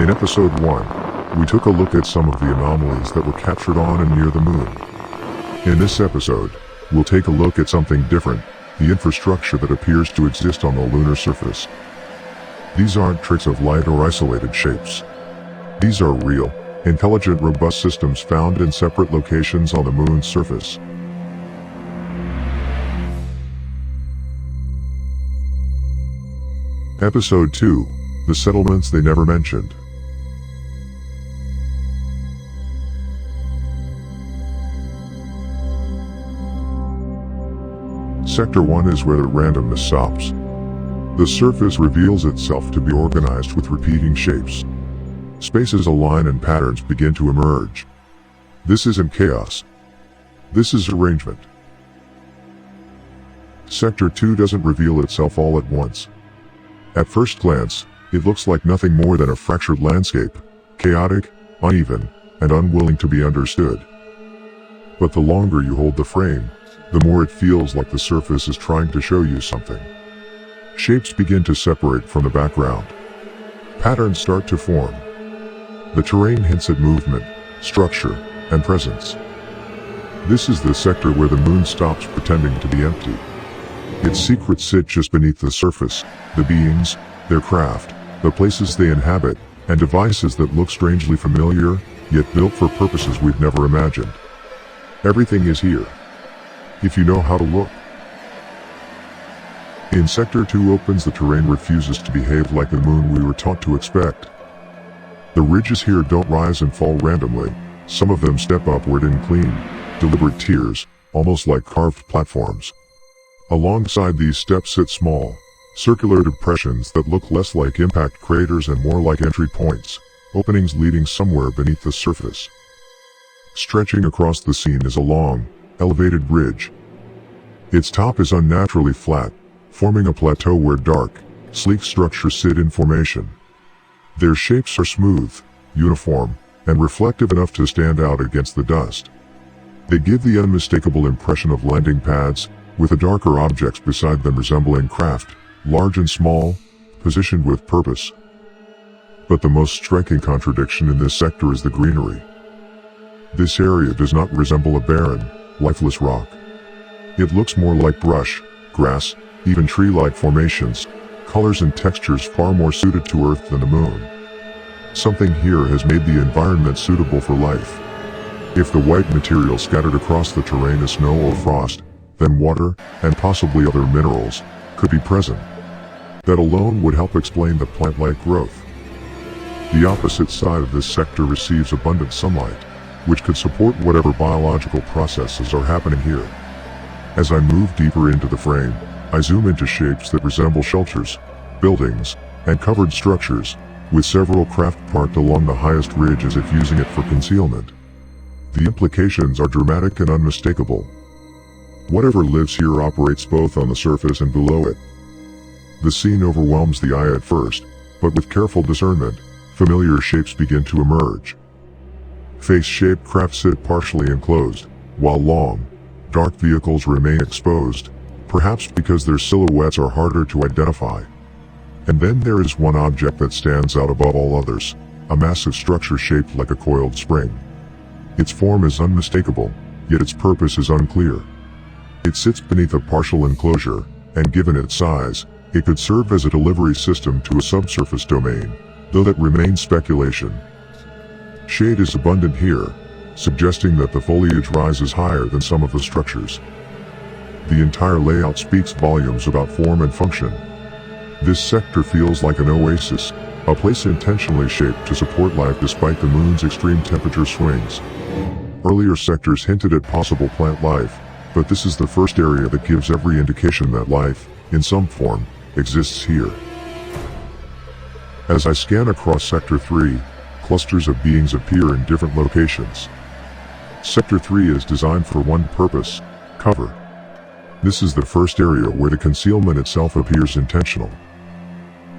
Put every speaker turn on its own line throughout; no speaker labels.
In episode 1, we took a look at some of the anomalies that were captured on and near the moon. In this episode, we'll take a look at something different, the infrastructure that appears to exist on the lunar surface. These aren't tricks of light or isolated shapes. These are real, intelligent, robust systems found in separate locations on the moon's surface. Episode 2, The Settlements They Never Mentioned. Sector 1 is where the randomness stops. The surface reveals itself to be organized with repeating shapes. Spaces align and patterns begin to emerge. This isn't chaos. This is arrangement. Sector 2 doesn't reveal itself all at once. At first glance, it looks like nothing more than a fractured landscape, chaotic, uneven, and unwilling to be understood. But the longer you hold the frame, the more it feels like the surface is trying to show you something. Shapes begin to separate from the background. Patterns start to form. The terrain hints at movement, structure, and presence. This is the sector where the moon stops pretending to be empty. Its secrets sit just beneath the surface, the beings, their craft, the places they inhabit, and devices that look strangely familiar, yet built for purposes we've never imagined. Everything is here, if you know how to look. In Sector 2 opens, the terrain refuses to behave like the moon we were taught to expect. The ridges here don't rise and fall randomly. Some of them step upward in clean, deliberate tiers, almost like carved platforms. Alongside these steps sit small, circular depressions that look less like impact craters and more like entry points, openings leading somewhere beneath the surface. Stretching across the scene is a long, elevated ridge. Its top is unnaturally flat, forming a plateau where dark, sleek structures sit in formation. Their shapes are smooth, uniform, and reflective enough to stand out against the dust. They give the unmistakable impression of landing pads, with the darker objects beside them resembling craft, large and small, positioned with purpose. But the most striking contradiction in this sector is the greenery. This area does not resemble a barren, lifeless rock. It looks more like brush, grass, even tree-like formations, colors and textures far more suited to Earth than the moon. Something here has made the environment suitable for life. If the white material scattered across the terrain is snow or frost, then water, and possibly other minerals, could be present. That alone would help explain the plant-like growth. The opposite side of this sector receives abundant sunlight, which could support whatever biological processes are happening here. As I move deeper into the frame, I zoom into shapes that resemble shelters, buildings, and covered structures, with several craft parked along the highest ridge as if using it for concealment. The implications are dramatic and unmistakable. Whatever lives here operates both on the surface and below it. The scene overwhelms the eye at first, but with careful discernment, familiar shapes begin to emerge. Face-shaped craft sit partially enclosed, while long, dark vehicles remain exposed, perhaps because their silhouettes are harder to identify. And then there is one object that stands out above all others, a massive structure shaped like a coiled spring. Its form is unmistakable, yet its purpose is unclear. It sits beneath a partial enclosure, and given its size, it could serve as a delivery system to a subsurface domain, though that remains speculation. Shade is abundant here, suggesting that the foliage rises higher than some of the structures. The entire layout speaks volumes about form and function. This sector feels like an oasis, a place intentionally shaped to support life despite the moon's extreme temperature swings. Earlier sectors hinted at possible plant life, but this is the first area that gives every indication that life, in some form, exists here. As I scan across Sector 3, clusters of beings appear in different locations. Sector 3 is designed for one purpose: cover. This is the first area where the concealment itself appears intentional.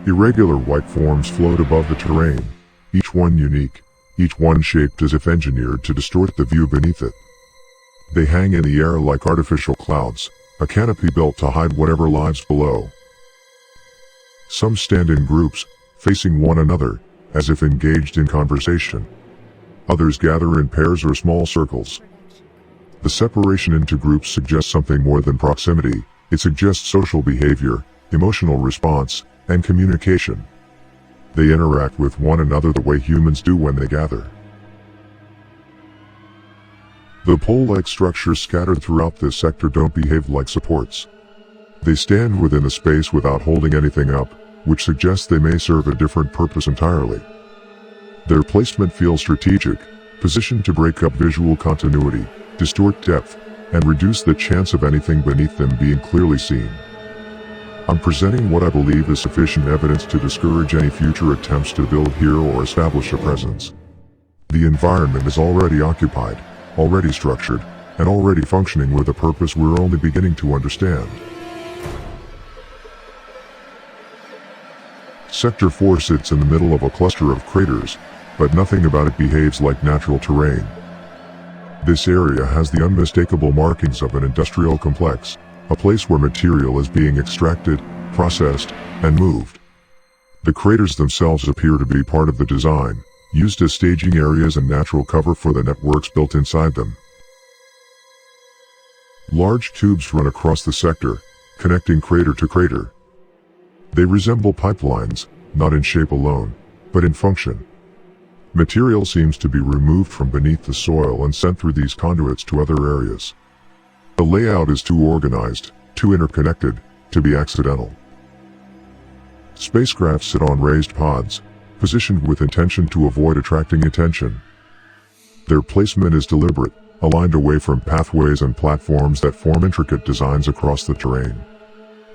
Irregular white forms float above the terrain, each one unique, each one shaped as if engineered to distort the view beneath it. They hang in the air like artificial clouds, a canopy built to hide whatever lies below. Some stand in groups, facing one another, as if engaged in conversation. Others gather in pairs or small circles. The separation into groups suggests something more than proximity. It suggests social behavior, emotional response, and communication. They interact with one another the way humans do when they gather. The pole-like structures scattered throughout this sector don't behave like supports. They stand within the space without holding anything up, which suggests they may serve a different purpose entirely. Their placement feels strategic, positioned to break up visual continuity, distort depth, and reduce the chance of anything beneath them being clearly seen. I'm presenting what I believe is sufficient evidence to discourage any future attempts to build here or establish a presence. The environment is already occupied, already structured, and already functioning with a purpose we're only beginning to understand. Sector 4 sits in the middle of a cluster of craters, but nothing about it behaves like natural terrain. This area has the unmistakable markings of an industrial complex, a place where material is being extracted, processed, and moved. The craters themselves appear to be part of the design, used as staging areas and natural cover for the networks built inside them. Large tubes run across the sector, connecting crater to crater. They resemble pipelines, not in shape alone, but in function. Material seems to be removed from beneath the soil and sent through these conduits to other areas. The layout is too organized, too interconnected, to be accidental. Spacecraft sit on raised pods, positioned with intention to avoid attracting attention. Their placement is deliberate, aligned away from pathways and platforms that form intricate designs across the terrain.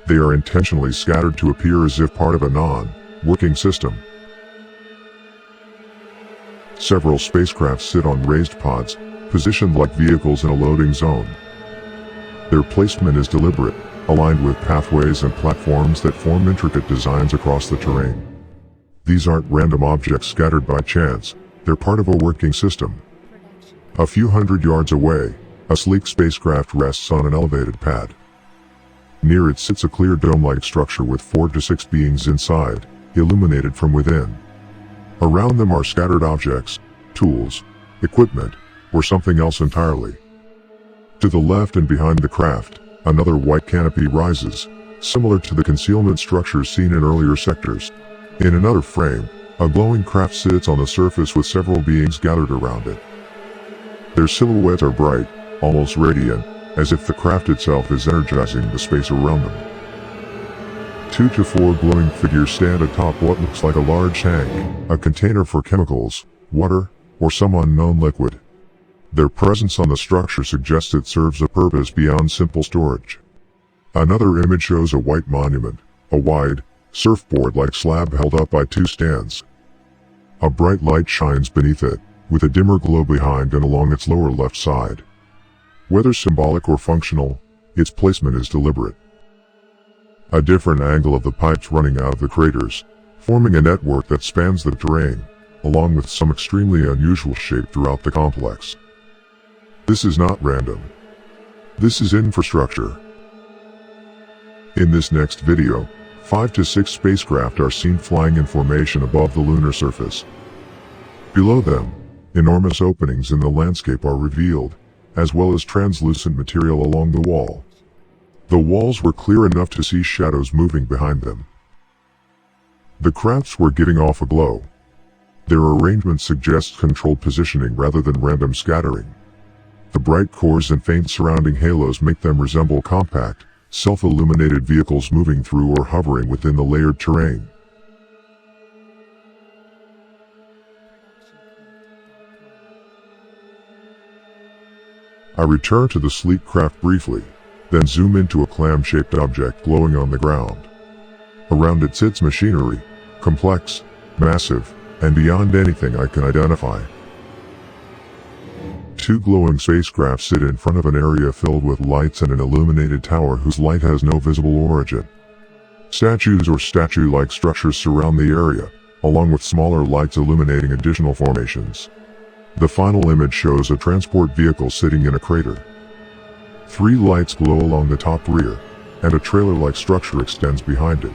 They are intentionally scattered to appear as if part of a non-working system. Several spacecraft sit on raised pods, positioned like vehicles in a loading zone. Their placement is deliberate, aligned with pathways and platforms that form intricate designs across the terrain. These aren't random objects scattered by chance, they're part of a working system. A few hundred yards away, a sleek spacecraft rests on an elevated pad. Near it sits a clear dome-like structure with 4 to 6 beings inside, illuminated from within. Around them are scattered objects, tools, equipment, or something else entirely. To the left and behind the craft, another white canopy rises, similar to the concealment structures seen in earlier sectors. In another frame, a glowing craft sits on the surface with several beings gathered around it. Their silhouettes are bright, almost radiant, as if the craft itself is energizing the space around them. 2 to 4 glowing figures stand atop what looks like a large tank, a container for chemicals, water, or some unknown liquid. Their presence on the structure suggests it serves a purpose beyond simple storage. Another image shows a white monument, a wide, surfboard-like slab held up by 2 stands. A bright light shines beneath it, with a dimmer glow behind and along its lower left side. Whether symbolic or functional, its placement is deliberate. A different angle of the pipes running out of the craters, forming a network that spans the terrain, along with some extremely unusual shape throughout the complex. This is not random. This is infrastructure. In this next video, 5 to 6 spacecraft are seen flying in formation above the lunar surface. Below them, enormous openings in the landscape are revealed, as well as translucent material along the wall. The walls were clear enough to see shadows moving behind them. The crafts were giving off a glow. Their arrangement suggests controlled positioning rather than random scattering. The bright cores and faint surrounding halos make them resemble compact, self-illuminated vehicles moving through or hovering within the layered terrain. I return to the sleek craft briefly, then zoom into a clam-shaped object glowing on the ground. Around it sits machinery, complex, massive, and beyond anything I can identify. 2 glowing spacecraft sit in front of an area filled with lights and an illuminated tower whose light has no visible origin. Statues or statue-like structures surround the area, along with smaller lights illuminating additional formations. The final image shows a transport vehicle sitting in a crater. 3 lights glow along the top rear, and a trailer-like structure extends behind it.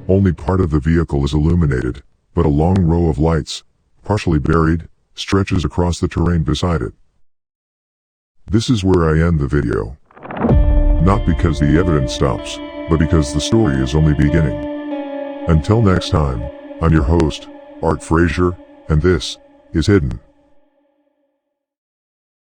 Only part of the vehicle is illuminated, but a long row of lights, partially buried, stretches across the terrain beside it. This is where I end the video. Not because the evidence stops, but because the story is only beginning. Until next time, I'm your host, Art Frazier, and this is Hidden.